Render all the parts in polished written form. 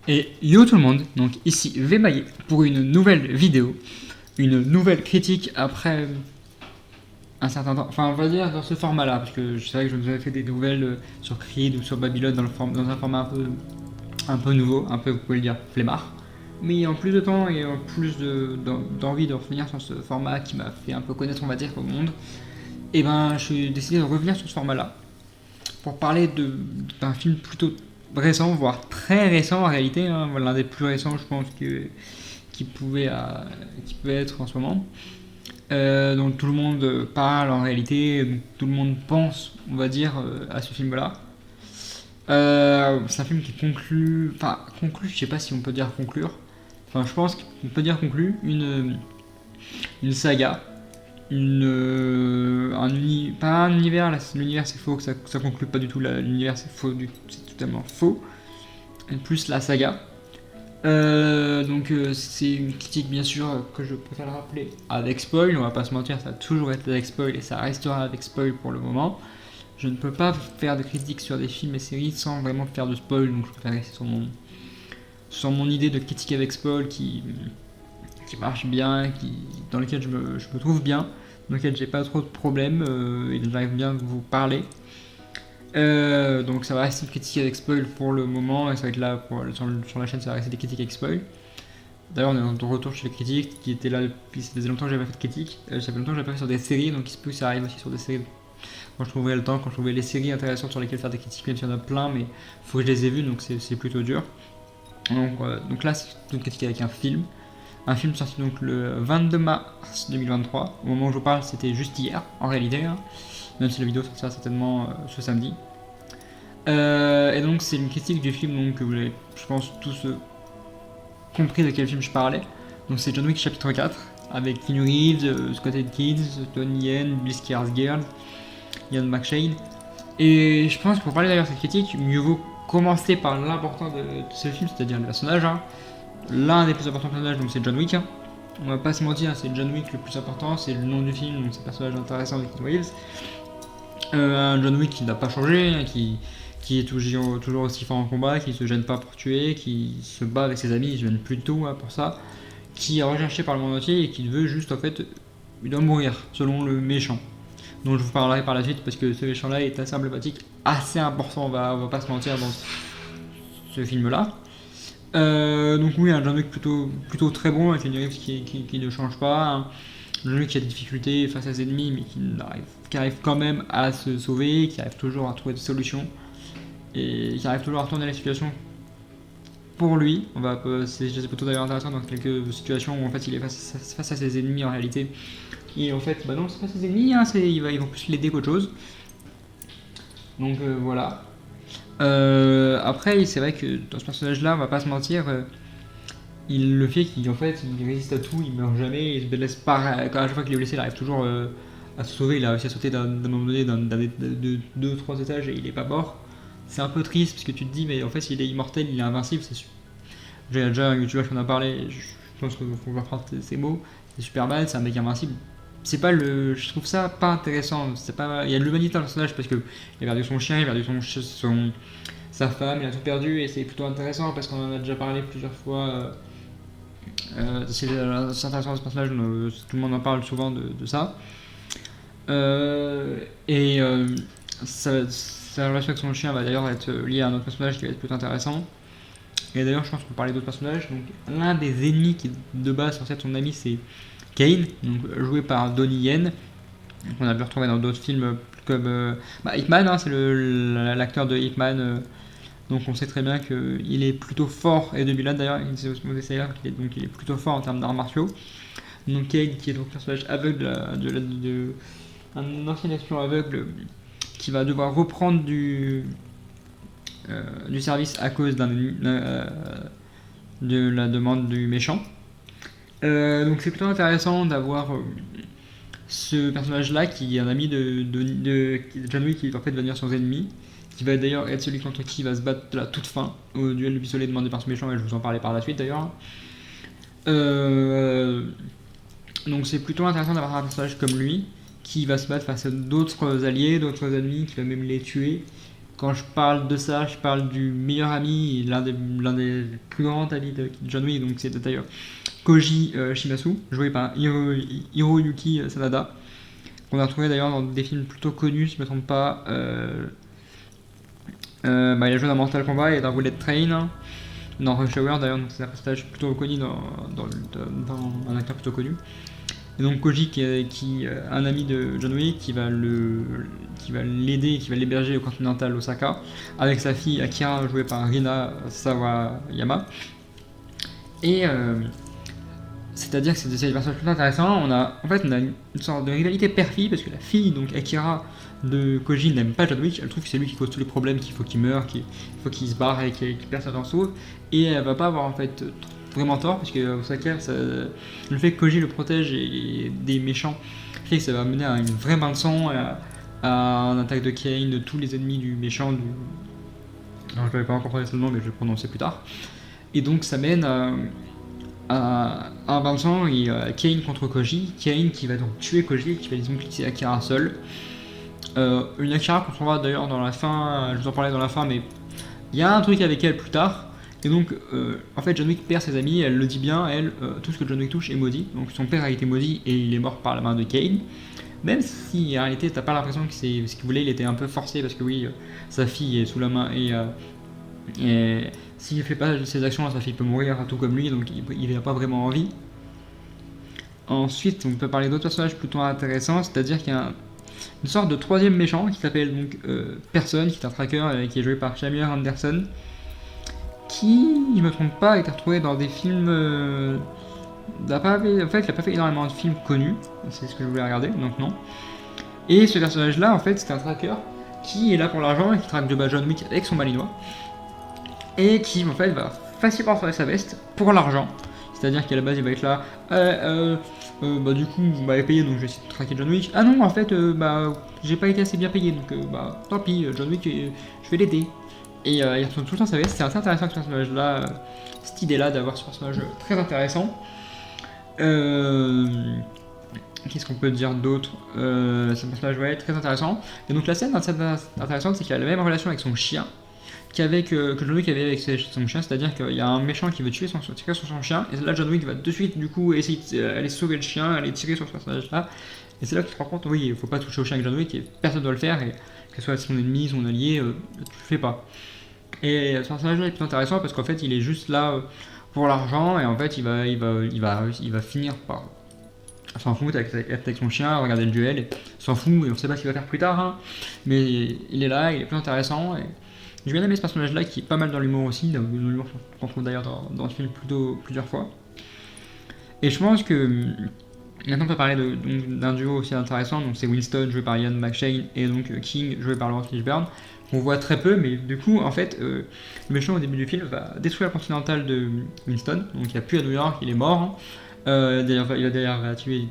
Et yo tout le monde, donc ici Vemaillé pour une nouvelle vidéo, une nouvelle critique après un certain temps, enfin on va dire dans ce format là, parce que c'est vrai que je vous avais fait des nouvelles sur Creed ou sur Babylone dans un format un peu nouveau, un peu vous pouvez le dire flemmard. Mais en plus de temps et en plus d'envie de revenir sur ce format qui m'a fait un peu connaître on va dire au monde, et ben je suis décidé de revenir sur ce format là pour parler d'un film plutôt récent, voire très récent en réalité, hein, l'un des plus récents je pense qui, pouvait, qui pouvait être en ce moment, dont tout le monde parle en réalité, dont tout le monde pense, on va dire, à ce film-là. C'est un film qui conclut, enfin conclut, je sais pas si on peut dire conclure, enfin je pense qu'on peut dire conclut une saga, pas un univers, là, l'univers c'est faux, que ça conclut pas du tout, l'univers c'est faux, c'est totalement faux, et plus la saga. C'est une critique bien sûr que je préfère le rappeler avec spoil, on va pas se mentir, ça a toujours été avec spoil et ça restera avec spoil pour le moment. Je ne peux pas faire de critique sur des films et séries sans vraiment faire de spoil, donc je préfère rester sur mon idée de critique avec spoil qui marche bien, dans lequel je me trouve bien, dans lequel j'ai pas trop de problèmes et dont j'arrive bien à vous parler. Donc ça va rester une critique avec spoil pour le moment, et ça va être là sur la chaîne, ça va rester des critiques avec spoil. D'ailleurs, on est de retour chez les critiques qui étaient là depuis. Ça faisait longtemps que j'avais pas fait de critique. Ça fait longtemps que j'avais pas fait sur des séries, donc il se peut que ça arrive aussi sur des séries. Quand je trouverai le temps, quand je trouverai les séries intéressantes sur lesquelles faire des critiques, même s'il y en a plein, mais faut que je les ai vues, donc c'est plutôt dur. Donc là, c'est une critique avec un film. Un film sorti donc le 22 mars 2023. Au moment où je vous parle, c'était juste hier, en réalité, hein, même si la vidéo sortira certainement ce samedi. Et donc, c'est une critique du film donc, que vous avez, je pense, tous compris de quel film je parlais. Donc, c'est John Wick chapitre 4, avec Keanu Reeves, Scott Adkins, Tony Yen, Bill Skarsgård, Ian McShane. Et je pense que pour parler d'ailleurs de cette critique, mieux vaut commencer par l'important de ce film, c'est-à-dire le personnage. Hein. L'un des plus importants personnages, donc c'est John Wick. Hein. On va pas se mentir, c'est John Wick le plus important, c'est le nom du film, donc c'est le personnage intéressant de Keanu Reeves. Un John Wick qui n'a pas changé, hein, qui est toujours aussi fort en combat, qui se gêne pas pour tuer, qui se bat avec ses amis, il se gêne plutôt hein, pour ça, qui est recherché par le monde entier et qui veut juste en fait, il doit mourir selon le méchant. Donc je vous parlerai par la suite parce que ce méchant là est assez emblématique, assez important, on va pas se mentir dans ce film là. Donc oui, un John Wick plutôt très bon avec une Reeves qui ne change pas. Un John Wick qui a des difficultés face à ses ennemis mais qui arrive quand même à se sauver, qui arrive toujours à trouver des solutions et qui arrive toujours à retourner la situation pour lui. C'est plutôt d'ailleurs intéressant dans quelques situations où en fait il est face à ses ennemis en réalité. Et en fait, bah non, c'est pas ses ennemis, hein, ils vont plus l'aider qu'autre chose. Donc voilà. Après, c'est vrai que dans ce personnage-là, on va pas se mentir, il le fait qu'il en fait, il résiste à tout, il meurt jamais, il se laisse pas. À chaque fois qu'il est blessé, il arrive toujours à se sauver. Il a réussi à sauter d'un moment donné de 2-3 étages et il est pas mort. C'est un peu triste parce que tu te dis, mais en fait, s'il est immortel, il est invincible. J'ai déjà un youtubeur qui en a parlé, je pense qu'il faut reprendre ces mots. C'est super mal, c'est un mec invincible. C'est pas le. Je trouve ça pas intéressant. Il y a de l'humanité dans le personnage parce qu'il a perdu son chien, il a perdu sa femme, il a tout perdu et c'est plutôt intéressant parce qu'on en a déjà parlé plusieurs fois. C'est intéressant ce personnage, tout le monde en parle souvent de ça. Et sa relation avec son chien va d'ailleurs être liée à un autre personnage qui va être plutôt intéressant. Et d'ailleurs, je pense qu'on parlait d'autres personnages. Donc, l'un des ennemis qui de base censé être son ami, c'est Kane, donc, joué par Donnie Yen, qu'on a pu retrouver dans d'autres films comme Hitman, hein, c'est l'acteur de Hitman. Donc on sait très bien qu'il est plutôt fort, et de Bilal d'ailleurs, il est plutôt fort en termes d'arts martiaux. Donc Kane, qui est donc un personnage aveugle, un ancien espion aveugle qui va devoir reprendre du service à cause de la demande du méchant. Donc c'est plutôt intéressant d'avoir ce personnage-là qui est un ami de John Wick qui va en fait devenir son ennemi, qui va d'ailleurs être celui contre qui il va se battre à la toute fin au duel de pistolet demandé par ce méchant, et je vous en parlais par la suite d'ailleurs. Donc c'est plutôt intéressant d'avoir un personnage comme lui qui va se battre face à d'autres alliés, d'autres ennemis, qui va même les tuer Quand je parle de ça, je parle du meilleur ami, l'un des plus grands amis de John Wick, donc c'est d'ailleurs Koji Shimasu, joué par Hiroyuki Sanada, qu'on a retrouvé d'ailleurs dans des films plutôt connus, si je ne me trompe pas. Il a joué dans Mortal Kombat et dans Bullet Train, dans Rush Hour d'ailleurs, donc c'est un personnage plutôt connu dans un acteur plutôt connu. Et donc Koji qui est un ami de John Wick qui va l'aider, qui va l'héberger au Continental Osaka avec sa fille Akira jouée par Rina Sawayama. Et c'est-à-dire que c'est des personnages plus intéressants. On a une sorte de rivalité père-fille parce que la fille, donc Akira de Koji, n'aime pas John Wick. Elle trouve que c'est lui qui cause tous les problèmes, qu'il faut qu'il meure, qu'il faut qu'il se barre et que personne n'en sauve. Et elle va pas avoir en fait vraiment tort parce que Osaka, le fait que Koji le protège des méchants fait que ça va mener à une vraie bain de sang, à un attaque de Kane de tous les ennemis du méchant. Alors je ne vais pas encore prononcer le nom, mais je vais le prononcer plus tard. Et donc ça mène à un bain de sang et Kane contre Koji. Kane qui va donc tuer Koji, qui va disons laisser Akira seul. Une Akira qu'on trouvera d'ailleurs dans la fin, je vous en parlais dans la fin, mais il y a un truc avec elle plus tard. Et donc, en fait, John Wick perd ses amis, elle le dit bien, tout ce que John Wick touche est maudit. Donc son père a été maudit et il est mort par la main de Kane. Même si en réalité, t'as pas l'impression que c'est ce qu'il voulait, il était un peu forcé parce que oui, sa fille est sous la main et s'il ne fait pas ses actions, sa fille peut mourir tout comme lui, donc il n'a pas vraiment envie. Ensuite, on peut parler d'autres personnages plutôt intéressants, c'est-à-dire qu'il y a une sorte de troisième méchant qui s'appelle donc Person, qui est un tracker qui est joué par Samuel Anderson, qui, je ne me trompe pas, a été retrouvé dans des films. En fait, il n'a pas fait énormément de films connus, c'est ce que je voulais regarder, donc non. Et ce personnage-là, en fait, c'est un tracker qui est là pour l'argent et qui traque de bas John Wick avec son malinois. Et qui, en fait, va facilement enlever sa veste pour l'argent. C'est-à-dire qu'à la base, il va être là. Du coup, vous m'avez payé, donc je vais essayer de traquer John Wick. Ah non, en fait, j'ai pas été assez bien payé, donc tant pis, John Wick, je vais l'aider. Et il retourne tout le temps sa veste. C'est assez intéressant ce personnage-là, cette idée-là d'avoir ce personnage très intéressant. Qu'est-ce qu'on peut dire d'autre? C'est un personnage très intéressant. Et donc la scène intéressante, c'est qu'il a la même relation avec son chien que John Wick avait avec son chien, c'est-à-dire qu'il y a un méchant qui veut tirer sur son chien, et là John Wick va de suite du coup essayer d'aller sauver le chien, aller tirer sur ce personnage-là, et c'est là que tu te rends compte, oui, il faut pas toucher au chien avec John Wick, et personne ne doit le faire, et que ce soit son ennemi, son allié, tu le fais pas. Et ce personnage-là est plus intéressant parce qu'en fait il est juste là pour l'argent, et en fait il va finir par s'en foutre avec son chien, regarder le duel, et s'en fout, et on sait pas ce qu'il va faire plus tard, hein. Mais il est là, il est plus intéressant, et j'ai bien aimé ce personnage-là qui est pas mal dans l'humour aussi, dans l'humour qu'on trouve d'ailleurs dans le film plusieurs fois. Et je pense que maintenant on peut parler d'un duo aussi intéressant, donc c'est Winston joué par Ian McShane et donc King joué par Laurence Fishburne, qu'on voit très peu, mais du coup en fait le méchant au début du film va détruire la continentale de Winston, donc il n'y a plus à New York, il est mort. D'ailleurs, il a d'ailleurs tué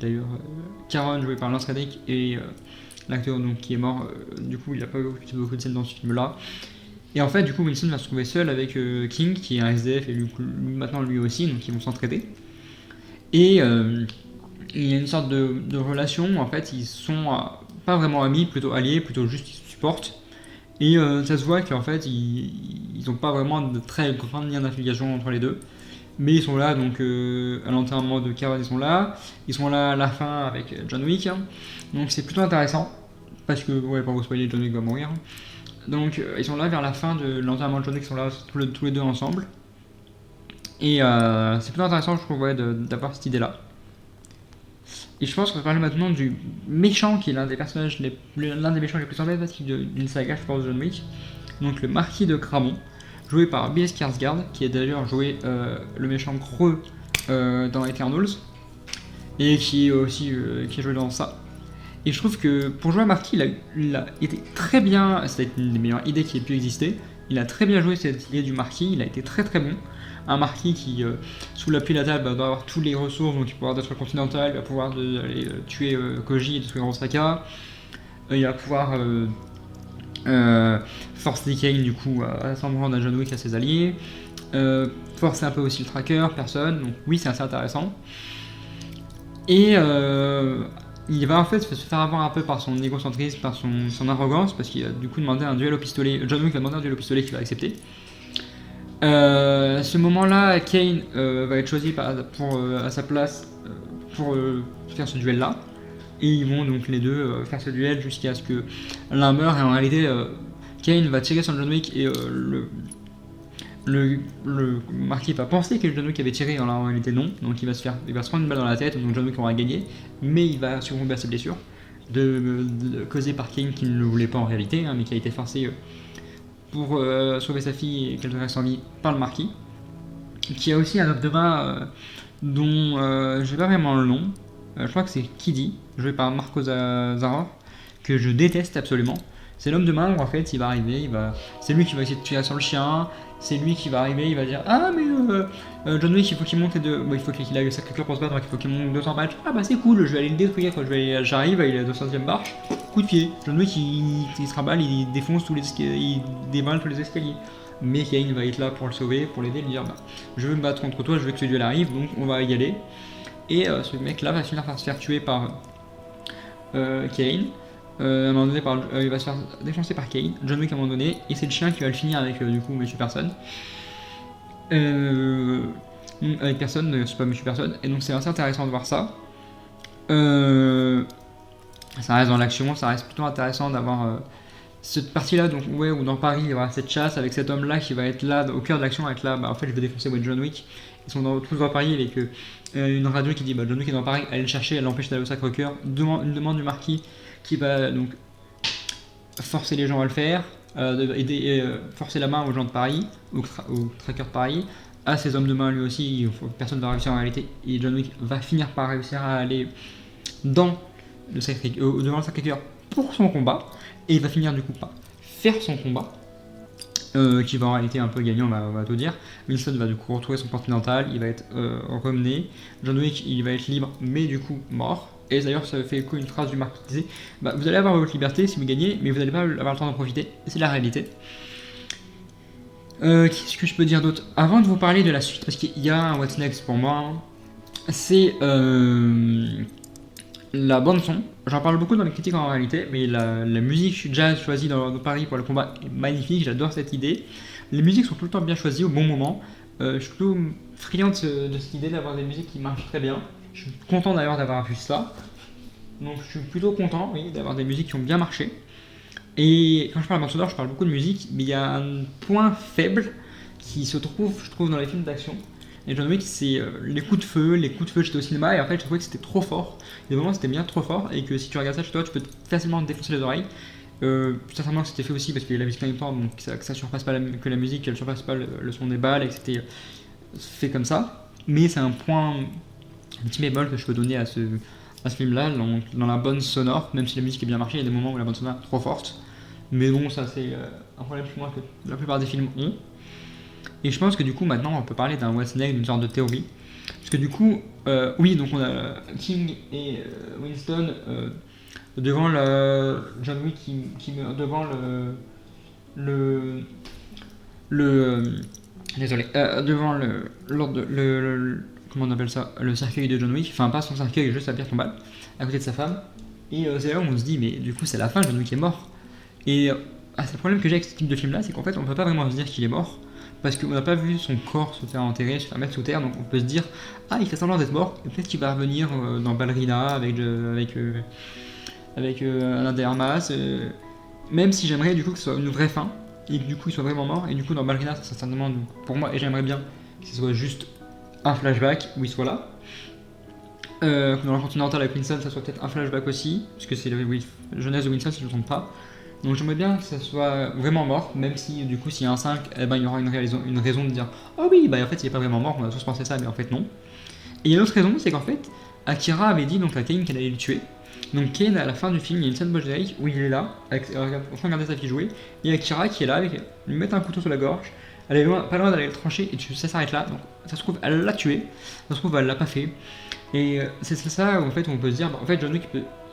Caron joué par Lance Reddick et l'acteur qui est mort, du coup il n'a pas eu beaucoup de scènes dans ce film-là. Et en fait, du coup, Winston va se trouver seul avec King, qui est un SDF, et maintenant lui aussi, donc ils vont s'entraider. Et il y a une sorte de relation, en fait, ils sont pas vraiment amis, plutôt alliés, plutôt juste ils se supportent. Et ça se voit qu'en fait, ils n'ont pas vraiment de très grand lien d'affiliation entre les deux. Mais ils sont là, donc à l'enterrement de Caron, ils sont là à la fin avec John Wick. Donc c'est plutôt intéressant, parce que, ouais, pas vous spoiler, John Wick va mourir. Donc ils sont là vers la fin de l'enterrement de John Wick, ils sont là tous les deux ensemble. Et c'est plutôt intéressant, je trouve, d'avoir cette idée-là. Et je pense qu'on va parler maintenant du méchant, qui est l'un des méchants les plus emblématiques d'une saga, je pense, de John Wick. Donc le marquis de Gramont, joué par Bill Skarsgård, qui a d'ailleurs joué le méchant Creux dans Eternals, et qui a joué dans ça. Et je trouve que pour jouer un marquis, il a été très bien, c'est une des meilleures idées qui ait pu exister. Il a très bien joué cette idée du marquis, il a été très très bon. Un marquis qui, sous l'appui de la table, doit avoir toutes les ressources, donc il va pouvoir détruire le Continental, il va pouvoir aller tuer Koji et détruire Osaka. Il va pouvoir forcer Kane du coup à s'en prendre à John Wick à ses alliés. Forcer un peu aussi le tracker, personne, donc oui c'est assez intéressant. Et il va en fait se faire avoir un peu par son égocentrisme, par son arrogance, parce qu'il a du coup demandé un duel au pistolet. John Wick va demander un duel au pistolet qu'il va accepter. À ce moment-là, Kane va être choisi à sa place pour faire ce duel-là. Et ils vont donc les deux faire ce duel jusqu'à ce que l'un meure. Et en réalité, Kane va tirer sur John Wick et le marquis va penser que John Wick avait tiré, alors en réalité non. Donc il va se prendre une balle dans la tête, donc John Wick aura gagné. Mais il va succomber à ses blessures, causées par Kane qui ne le voulait pas en réalité, hein, mais qui a été forcé pour sauver sa fille et qu'elle reste en vie par le marquis. Qui a aussi un homme de main dont je n'ai pas vraiment le nom. Je crois que c'est Kiddy, joué par Marco Zaror, que je déteste absolument. C'est l'homme de main où en fait il va arriver, c'est lui qui va essayer de tirer sur le chien, c'est lui qui va arriver, il va dire ah mais John Wick il faut qu'il monte il faut qu'il aille le Sacré-Cœur pour se battre, donc il faut qu'il monte 200 matchs. Ah bah c'est cool, je vais aller le détruire, j'arrive, il est à la 200ème marche, coup de pied. John Wick il se raballe, il défonce il dévale tous les escaliers. Mais Kane va être là pour le sauver, pour l'aider, lui dire bah, je veux me battre contre toi, je veux que ce duel arrive, donc on va y aller. Et ce mec là va finir par se faire tuer par Kane. À un moment donné, il va se faire défoncer par Kane, John Wick à un moment donné, et c'est le chien qui va le finir avec du coup Monsieur Personne. Avec personne, c'est pas Monsieur Personne, et donc c'est assez intéressant de voir ça. Ça reste dans l'action, ça reste plutôt intéressant d'avoir cette partie-là, donc ouais, où dans Paris il y aura cette chasse avec cet homme-là qui va être là au cœur de l'action, avec là, bah en fait je vais défoncer John Wick. Ils sont tous dans Paris avec une radio qui dit bah John Wick est dans Paris, allez le chercher, elle l'empêche d'aller au Sacré-Cœur, une demande du marquis qui va donc forcer les gens à le faire, forcer la main aux gens de Paris, aux trackers de Paris, à ses hommes de main lui aussi, personne ne va réussir en réalité, et John Wick va finir par réussir à aller devant le Sacré-Cœur pour son combat, et il va finir du coup par faire son combat, qui va en réalité un peu gagner, on va tout dire. Winston va du coup retrouver son porte mental, il va être remené, John Wick il va être libre, mais du coup mort. Et d'ailleurs, ça fait écho une phrase du marquis qui disait bah, vous allez avoir votre liberté si vous gagnez, mais vous n'allez pas avoir le temps d'en profiter. Et c'est la réalité. Qu'est-ce que je peux dire d'autre? Avant de vous parler de la suite, parce qu'il y a un What's Next pour moi, c'est la bande-son. J'en parle beaucoup dans les critiques en réalité, mais la musique jazz choisie dans Paris pour le combat est magnifique, j'adore cette idée. Les musiques sont tout le temps bien choisies au bon moment. Je suis plutôt friand de cette idée d'avoir des musiques qui marchent très bien. Je suis content d'ailleurs d'avoir vu ça. Donc je suis plutôt content, oui, d'avoir des musiques qui ont bien marché. Et quand je parle de bande sonore, je parle beaucoup de musique, mais il y a un point faible qui se trouve, je trouve, dans les films d'action. Et John Wick, c'est les coups de feu. Les coups de feu, j'étais au cinéma et en fait, je trouvais que c'était trop fort. Il y a des moments, c'était bien trop fort et que si tu regardes ça chez toi, tu peux facilement te défoncer les oreilles. Certainement que c'était fait aussi parce qu'il y a la musique en même temps, donc que ça surpasse pas que la musique, qu'elle surpasse pas le son des balles et que c'était fait comme ça. Mais c'est un petit bémol que je peux donner à ce film-là, dans la bonne sonore, même si la musique est bien marchée, il y a des moments où la bande sonore est trop forte. Mais bon, ça c'est un problème pour moi que la plupart des films ont. Et je pense que du coup, maintenant, on peut parler d'un What's Next, d'une sorte de théorie. Parce que du coup, oui, donc on a King et Winston devant John Wick qui meurt devant désolé, devant comment on appelle ça, le cercueil de John Wick, enfin pas son cercueil, juste sa pierre tombale, à côté de sa femme. Et c'est là où on se dit, mais du coup c'est la fin, John Wick est mort. Et c'est le problème que j'ai avec ce type de film là, c'est qu'en fait on peut pas vraiment se dire qu'il est mort, parce qu'on n'a pas vu son corps se faire enterrer, se faire mettre sous terre, donc on peut se dire, ah il fait semblant d'être mort, et peut-être qu'il va revenir dans Ballerina avec Alain de Armas, même si j'aimerais du coup que ce soit une vraie fin, et que du coup il soit vraiment mort, et du coup dans Ballerina ça certainement pour moi, et j'aimerais bien que ce soit juste un flashback où il soit là. Dans la Continental avec Winston, ça soit peut-être un flashback aussi, parce que c'est la jeunesse de Winston si je ne me trompe pas. Donc j'aimerais bien que ça soit vraiment mort, même si du coup s'il y a un 5, eh ben, il y aura une raison de dire oh oui, bah en fait il est pas vraiment mort, on a tous pensé ça, mais en fait non. Et il y a une autre raison, c'est qu'en fait Akira avait dit donc à Kane qu'elle allait le tuer. Donc Kane à la fin du film, il y a une scène post-générique où il est là, en train de regarder sa fille jouer, et Akira qui est là avec lui mettre un couteau sur la gorge. Elle est pas loin d'aller le trancher et ça s'arrête là. Donc ça se trouve elle l'a tué, ça se trouve elle l'a pas fait. Et c'est ça où en fait on peut se dire bah, en fait John Wick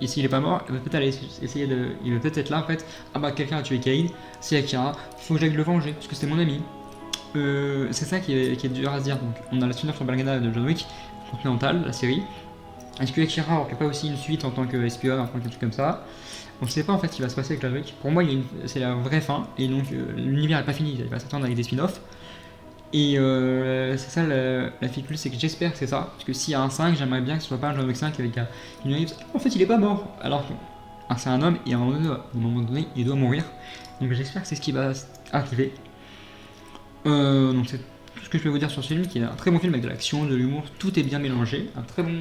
s'il est pas mort, il va peut-être aller essayer il va peut-être être là en fait. Ah bah quelqu'un a tué Kane, c'est Akira, faut que j'aille le venger parce que c'était mon ami. C'est ça qui est dur à se dire. Donc on a la suite sur Balgana de John Wick, Continental, la série. Est-ce que Akira aura pas aussi une suite en tant qu'espionne, en tant que truc comme ça? On ne sait pas en fait ce qui va se passer avec John Wick. Pour moi, c'est la vraie fin, et donc l'univers n'est pas fini, il va s'attendre avec des spin-offs. Et c'est ça la ficule, c'est que j'espère que c'est ça. Parce que s'il y a un 5, j'aimerais bien que ce soit pas un John Wick 5 avec une arrive. En fait, il est pas mort. Alors que c'est un homme et à un moment donné, il doit mourir. Donc j'espère que c'est ce qui va arriver. Donc c'est tout ce que je peux vous dire sur ce film, qui est un très bon film avec de l'action, de l'humour, tout est bien mélangé. Un très bon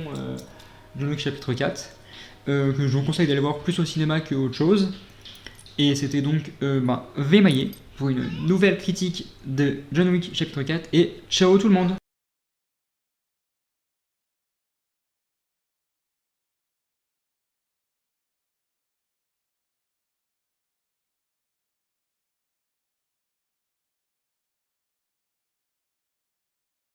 John Wick chapitre 4. Que je vous conseille d'aller voir plus au cinéma qu'autre chose. Et c'était donc V Maillet pour une nouvelle critique de John Wick chapitre 4. Et ciao tout le monde!